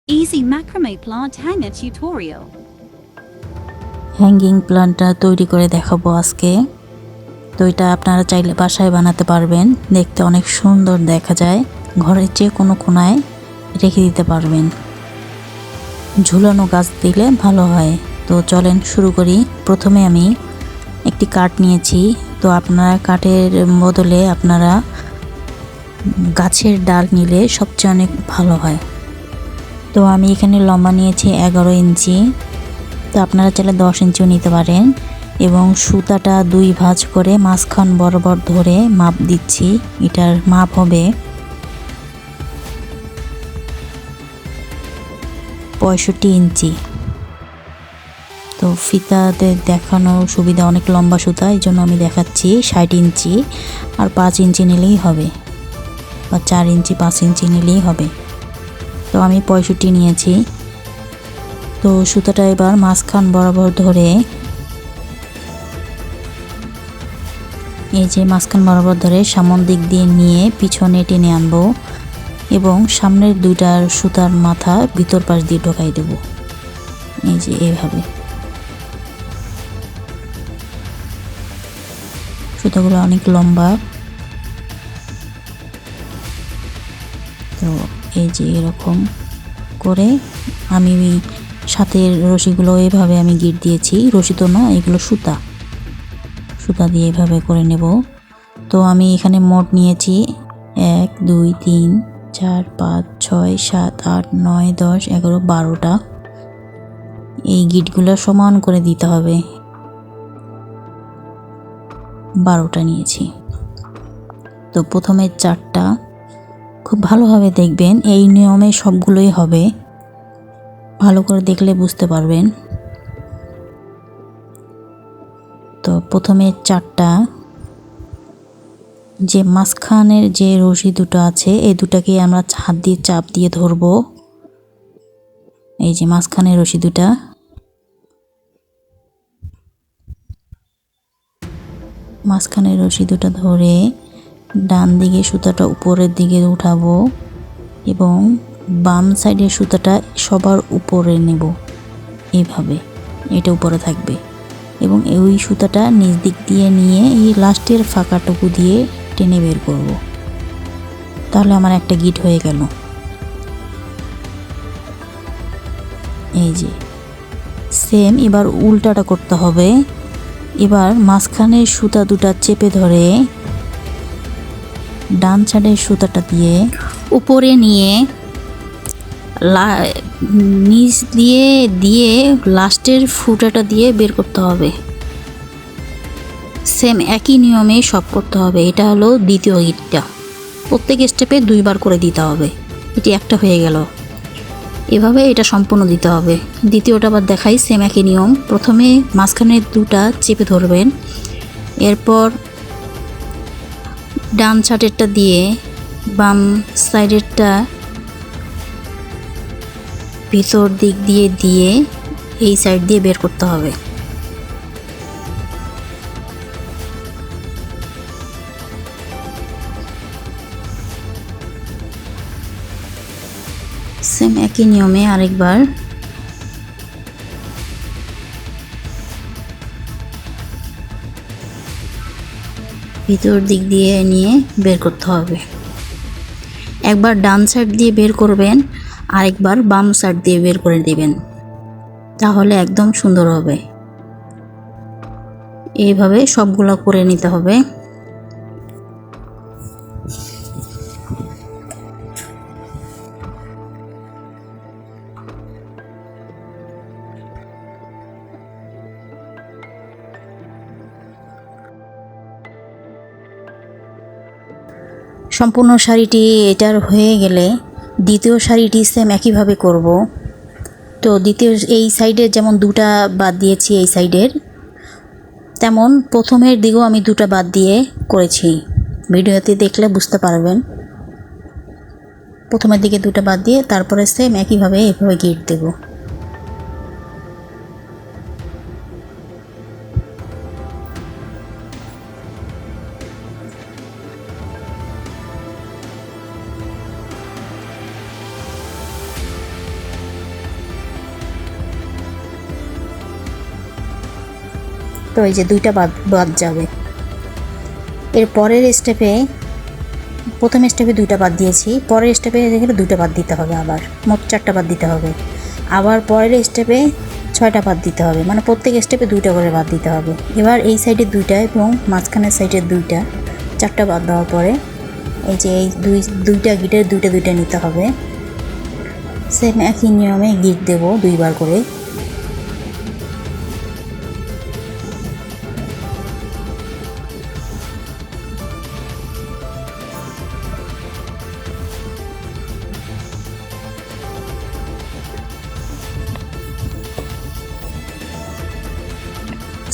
Easy macrame plant hanger tutorial. Hanging প্ল্যান্টটা তৈরি করে দেখাবো আজকে। তো এটা আপনারা চাইলে বাসায় বানাতে পারবেন, দেখতে অনেক সুন্দর দেখা যায়, ঘরের যে কোনো কোনায় রেখে দিতে পারবেন। ঝুলানো গাছ দিলে ভালো হয়। তো চলেন শুরু করি। প্রথমে আমি একটি কাঠ নিয়েছি। তো আপনারা কাঠের বদলে আপনারা গাছের ডাল নিলে সবচেয়ে অনেক ভালো হয়। তো আমি এখানে লম্বা নিয়েছি 11 ইঞ্চি। তো আপনারা চাইলে 10 ইঞ্চিও নিতে পারেন। এবং সুতাটা 2 ভাঁজ করে মাঝখান বরাবর ধরে মাপ দিচ্ছি। এটার মাপ হবে 65 ইঞ্চি। তো ফিতাতে দেখানোর সুবিধা, অনেক লম্বা সুতা, এই জন্য আমি দেখাচ্ছি 60 ইঞ্চি। আর 5 ইঞ্চি নিলেই হবে, বা 4 ইঞ্চি 5 ইঞ্চি নিলেই হবে। তো আমি 65 নিয়েছি। তো সুতাটা এবার মাঝখান বরাবর ধরে, এই যে মাঝখান বরাবর ধরে সামন দিক দিয়ে নিয়ে পিছনে টেনে আনবো এবং সামনের দুইটার সুতার মাথা ভিতর পাশ দিয়ে ঢোকাই দেব। এই যে এইভাবে সুতাগুলো অনেক লম্বা। তো এই যে এরকম করে আমি সাথের রশিগুলো এভাবে আমি গিট দিয়েছি। রশি তো না, এগুলো সুতা দিয়ে এভাবে করে নেব। তো আমি এখানে মোট নিয়েছি 1 2 3 4 5 6 7 8 9 10 11 12টা। এই গিটগুলো সমান করে দিতে হবে। 12টা নিয়েছি। তো প্রথমে 4টা খুব ভালোভাবে দেখবেন, এই নিয়মে সবগুলোই হবে, ভালো করে দেখলে বুঝতে পারবেন। তো প্রথমে 4টা, যে মাঝখানের যে রশি দুটো আছে এই দুটাকে আমরা হাত দিয়ে চাপ দিয়ে ধরবো। এই যে মাঝখানের রশি দুটা, মাঝখানের রশি দুটা ধরে ডান দিকে সুতাটা উপরের দিকে উঠাবো এবং বাম সাইডের সুতাটা সবার উপরে নেব। এইভাবে এটা উপরে থাকবে এবং ওই সুতাটা নিচ দিক দিয়ে নিয়ে এই লাস্টের ফাঁকাটুকু দিয়ে টেনে বের করব। তাহলে আমার একটা গিট হয়ে গেল। এই যে সেম এবার উল্টাটা করতে হবে। এবার মাঝখানের সুতা দুটা চেপে ধরে ডান সাইডের সুতাটা দিয়ে উপরে নিয়ে নিচ দিয়ে দিয়ে লাস্টের ফুটাটা দিয়ে বের করতে হবে। সেম একই নিয়মে সব করতে হবে। এটা হলো দ্বিতীয় গিটটা, প্রত্যেক স্টেপে 2 বার করে দিতে হবে। এটি একটা হয়ে গেল। এভাবে এটা সম্পূর্ণ দিতে হবে। দ্বিতীয়টা আবার দেখাই, সেম একই নিয়ম। প্রথমে মাঝখানের দুটা চেপে ধরবেন, এরপর ডান সাইডেরটা দিয়ে বাম সাইডেরটা ভিতর দিক দিয়ে দিয়ে এই সাইড দিয়ে বের করতে হবে। সেম একই নিয়মে আরেকবার। ভিতর দিক দিয়ে নিয়ে বের করতে হবে। একবার ডান সাইড দিয়ে বের করবেন, আরেকবার বাম সাইড দিয়ে বের করে দেবেন, তাহলে একদম সুন্দর হবে। এইভাবে সবগুলো করে নিতে হবে। সম্পূর্ণ শাড়িটি এটার হয়ে গেলে দ্বিতীয় শাড়িটি সেম একইভাবে করব। তো দ্বিতীয় এই সাইডের যেমন 2টা বাদ দিয়েছি এই সাইডের, তেমন প্রথমের দিকেও আমি 2টা বাদ দিয়ে করেছি। ভিডিওতে দেখলে বুঝতে পারবেন। প্রথমের দিকে 2টা বাদ দিয়ে তারপরে সেম একইভাবে এভাবে গিট দেব। তো এই যে দুইটা বাদ যাবে। এর পরের স্টেপে, প্রথম স্টেপে দুইটা বাদ দিয়েছি, পরের স্টেপে এখানে দুইটা বাদ দিতে হবে, আবার মোট 4টা বাদ দিতে হবে। আবার পরের স্টেপে 6টা বাদ দিতে হবে, মানে প্রত্যেক স্টেপে 2টা করে বাদ দিতে হবে। এবার এই সাইডে 2টা এবং মাঝখানের সাইডে 2টা, 4টা বাদ দেওয়ার পরে এই যে এই দুইটা গিটের দুইটা নিতে হবে। সেম একই নিয়মে গিট দেব 2বার করে।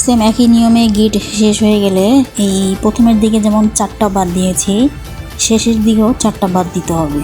সেম একই নিয়মে গিট শেষ হয়ে গেলে এই প্রথমের দিকে যেমন 4টা বাদ দিয়েছি, শেষের দিকেও 4টা বাদ দিতে হবে।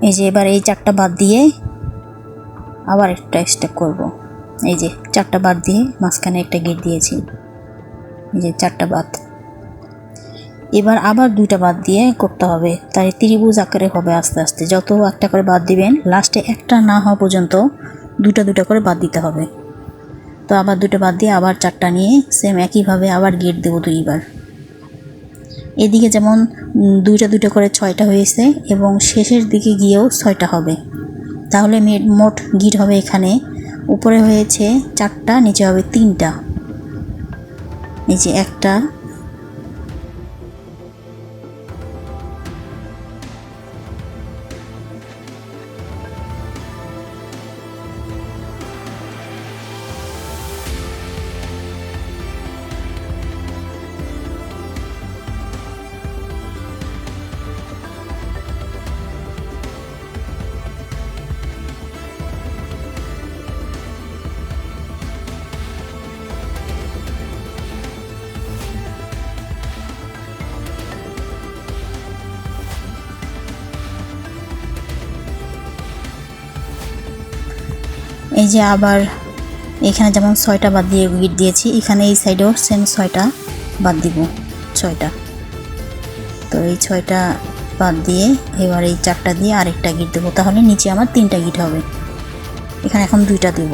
এই যে এবার এই 4টা বাদ দিয়ে আবার একটা স্টেপ করব। এই যে 4টা বাদ দিয়ে মাঝখানে একটা গিট দিয়েছি, এই যে 4টা বাদ। এবার আবার 2টা বাদ দিয়ে করতে হবে, তাই ত্রিভুজ আকারে হবে আস্তে আস্তে। যত একটা করে বাদ দিবেন, লাস্টে একটা না হওয়া পর্যন্ত 2টা করে বাদ দিতে হবে। তো আবার 2টা বাদ দিয়ে আবার 4টা নিয়ে সেম একইভাবে আবার গিট দেবো 2বার। এদিকে যেমন 2টা করে 6টা হয়েছে এবং শেষের দিকে গিয়েও 6টা হবে। তাহলে মোট গিট হবে এখানে উপরে হয়েছে 4টা, নিচে হবে 3টা। এই যে একটা, এই যে আবার এখানে যেমন 6টা বাদ দিয়ে গিট দিয়েছি, এখানে এই সাইডেও সেম 6টা বাদ দিব, 6টা। তো এই 6টা বাদ দিয়ে এবার এই 4টা দিয়ে আরেকটা গিট দেবো, তাহলে নিচে আমার 3টা গিট হবে। এখানে এখন 2টা দেব।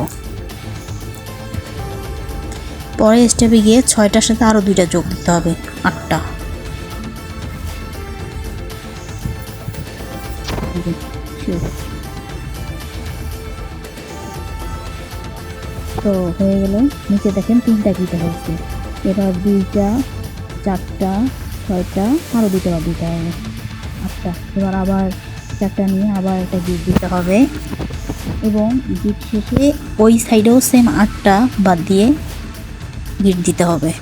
পরে স্টেপে গিয়ে 6টার সাথে আরও 2টা যোগ দিতে হবে, 8টা। তো হয়ে গেল, নিচে দেখেন 3টা গিট হয়েছে। এবার 2টা, 4টা, 6টা, আরও 2টা বাদ দিতে হবে, 8টা। এবার আবার 4টা নিয়ে আবার একটা গিট দিতে হবে এবং গিট শেষে ওই সাইডেও সেম 8টা বাদ দিয়ে গিট দিতে হবে।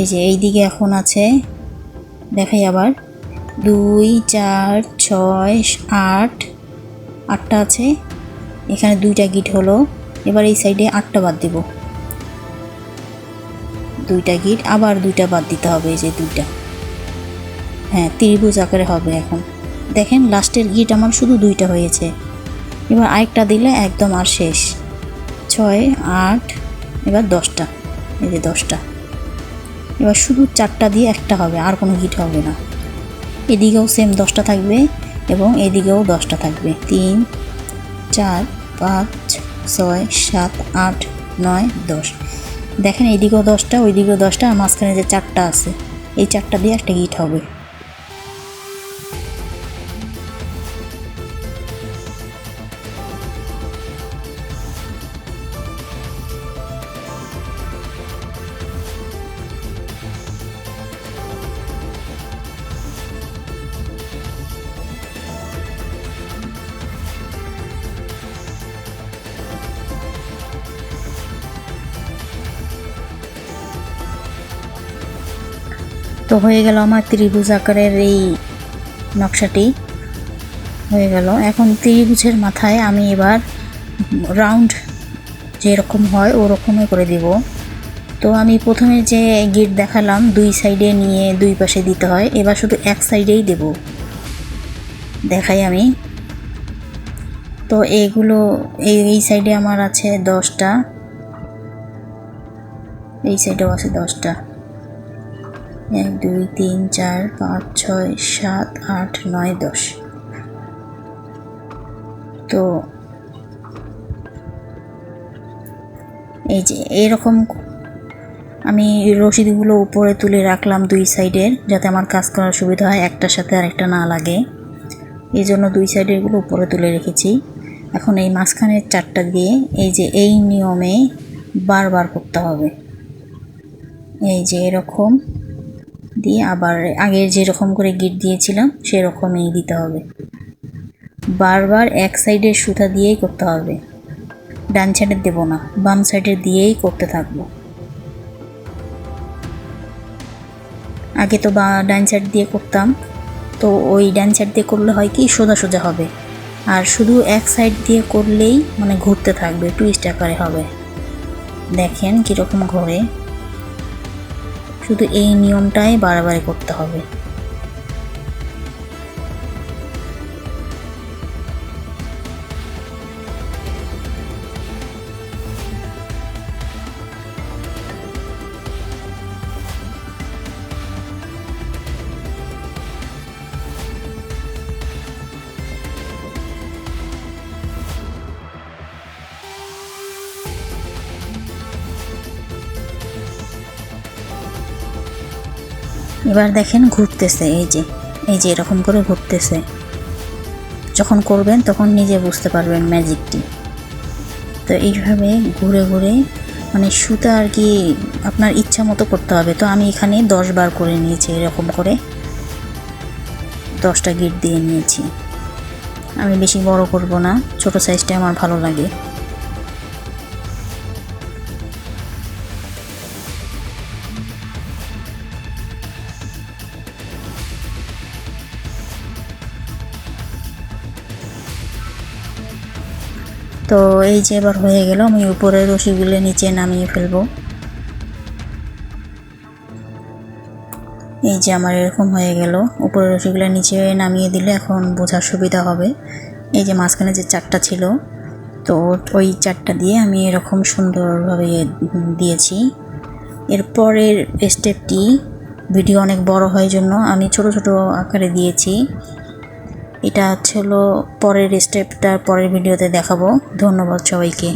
এই যে এই দিকে এখন আছে, দেখাই আবার 2, 4, 6, 8, 8টা আছে। এখানে 2টা গিট হলো। এবার এই সাইডে 8টা বাদ দিব, 2টা গিট, আবার 2টা বাদ দিতে হবে, এই যে 2টা। হ্যাঁ, ত্রিভুজ আকারে হবে। এখন দেখেন লাস্টের গিট আমার শুধু 2টা হয়েছে। এবার আরেকটা দিলে একদম আর শেষ। 6, 8, এবার 10টা, এই যে 10টা। এবার শুধু 4টা দিয়ে একটা হবে, আর কোনো গিট হবে না। এদিকেও সেম 10টা থাকবে এবং এদিকেও 10টা থাকবে। 3, 4, 5, 6 7 8 9 10। দেখেন এইদিকেও 10টা, ওইদিকেও 10টা, আর মাঝখানে যে 4টা আছে এই 4টা দিয়ে একটা গিট হবে। তো হয়ে গেল আমার ত্রিভুজ আকারের এই নকশাটি হয়ে গেল। এখন ত্রিভুজের মাথায় আমি এবার রাউন্ড যেরকম হয় ওরকমই করে দিব। তো আমি প্রথমে যে গিট দেখালাম দুই সাইডে নিয়ে দুই পাশে দিতে হয়, এবার শুধু এক সাইডেই দেব, দেখাই আমি। তো এইগুলো এই সাইডে আমার আছে 10টা, এই সাইডেও আছে 10টা। 1 2 3 4 5 6 7 8 9 10। তো এই যে এরকম আমি রশিদগুলো উপরে তুলে রাখলাম দুই সাইডের, যাতে আমার কাজ করার সুবিধা হয়, একটার সাথে আরেকটা না লাগে, এই জন্য দুই সাইডেরগুলো উপরে তুলে রেখেছি। এখন এই মাঝখানের 4টা দিয়ে এই যে এই নিয়মে বারবার করতে হবে। এই যে এরকম দিয়ে আবার আগে যেরকম করে গিট দিয়েছিলাম সেরকমই দিতে হবে। বারবার এক সাইডের সুতা দিয়েই করতে হবে, ডান সাইডের দেব না, বাম সাইডের দিয়েই করতে থাকবো। আগে তো ডান সাইড দিয়ে করতাম, তো ওই ডান সাইড দিয়ে করলে হয় কি সোজা সোজা হবে, আর শুধু এক সাইড দিয়ে করলেই মানে ঘুরতে থাকবে, টুইস্ট আকারে হবে। দেখেন কীরকম ঘোরে, শুধু এই নিয়মটাই বারবার করতে হবে। এবার দেখেন ঘুরতেছে, এই যে এরকম করে ঘুরতেছে। যখন করবেন তখন নিজে বুঝতে পারবেন ম্যাজিকটি। তো এইভাবে ঘুরে ঘুরে মানে সুতা আর কি আপনার ইচ্ছা মতো করতে হবে। তো আমি এখানে 10 বার করে নিয়েছি, এরকম করে 10টা গিট দিয়ে নিয়েছি। আমি বেশি বড় করব না, ছোট সাইজটা আমার ভালো লাগে। তো এই যে এবার হয়ে গেল, আমি উপরের রশিগুলো নিচে নামিয়ে ফেলবো। এই যে আমার এরকম হয়ে গেল, উপরের রশিগুলো নিচে নামিয়ে দিলে এখন বোঝার সুবিধা হবে। এই যে মাঝখানে যে 4টা ছিল, তো ওই 4টা দিয়ে আমি এরকম সুন্দরভাবে দিয়েছি। এরপরের স্টেপটি ভিডিও অনেক বড় হয় জন্য আমি ছোট ছোট আকারে দিয়েছি। এটা হলো পরের স্টেপটা পরের ভিডিওতে দেখাবো। ধন্যবাদ সবাইকে।